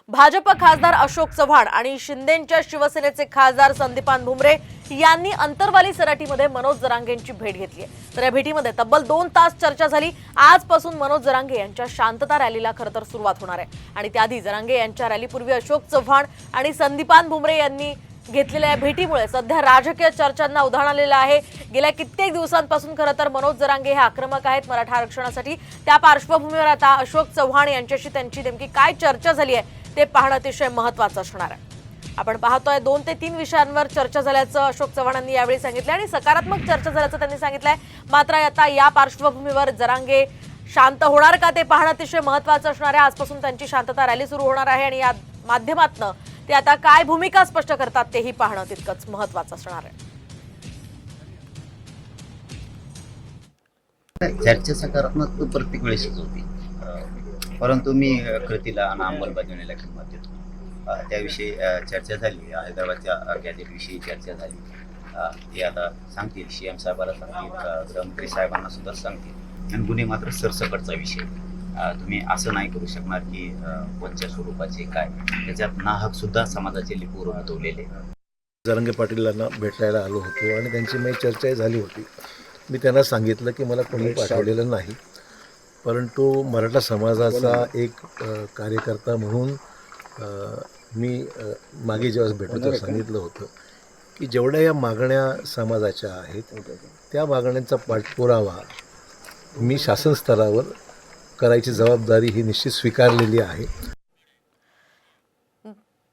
भाजप खासदार अशोक चव्हाण आणि शिंदेंच्या शिवसेनेचे खासदार संदीपान भुमरे यांनी अंतरवाली सराटीमध्ये मनोज जरांगेंची भेट घेतली आहे। तर या भेटीमध्ये तब्बल 2 तास चर्चा झाली। आजपासून मनोज जरांगे यांच्या शांतता रॅलीला खरं तर सुरुवात होणार आहे आणि त्याआधी जरांगे यांच्या रॅलीपूर्वी अशोक चव्हाण आणि संदीपान भुमरे यांनी घेतलेल्या या भेटीमुळे सध्या राजकीय चर्चांना उधाण आलेलं आहे। गेल्या कित्येक दिवसांपासून खरं तर मनोज जरांगे हे आक्रमक आहेत मराठा आरक्षणासाठी। त्या पार्श्वभूमीवर आता अशोक चव्हाण यांच्याशी त्यांची नेमकी काय चर्चा झाली आहे ते पाहणं अतिशय महत्त्वाचं असणार आहे। आपण पाहतोय 2 ते 3 विषयांवर चर्चा झाल्याचं अशोक चव्हाणांनी यावेळी सांगितलं आणि सकारात्मक चर्चा झाल्याचं त्यांनी सांगितलंय। मात्र आता या पार्श्वभूमीवर जरांगे शांत होणार का ते पाहणं अतिशय महत्त्वाचं असणार आहे। आजपासून त्यांची शांतता रॅली सुरू होणार आहे आणि या माध्यमातून ते आता काय भूमिका स्पष्ट करतात तेही पाहणं तितकंच महत्त्वाचं असणार आहे। चर्चा सकारात्मक प्रत्येक वेळेस होती, परंतु मी कृतीला आणि अंमलबजावणीला किंमत देतो। त्याविषयी चर्चा झाली, हैदराबादच्या गॅजेटविषयी चर्चा झाली। ते आता सांगतील, सीएम साहेबांना सांगतील, गृहमंत्री साहेबांना सुद्धा सांगतील। आणि गुन्हे मात्र सरसकटचा विषय, तुम्ही असं नाही करू शकणार की कोणत्या स्वरूपाचे काय, त्याच्यात नाहक सुद्धा समाजाचे लिपूर उमटवलेले। जरांगे पाटीलांना भेटायला आलो होतो आणि त्यांची मी चर्चाही झाली होती। मी त्यांना सांगितलं की मला कोणी पाठवलेलं नाही, परंतु मराठा समाजाचा एक कार्यकर्ता म्हणून मी मागे जेव्हा भेटलो तेव्हा सांगितलं होतं की जेवढ्या या मागण्या समाजाच्या आहेत त्या मागण्यांचा पाठपुरावा मी शासन स्तरावर करायची जबाबदारी ही निश्चित स्वीकारलेली आहे।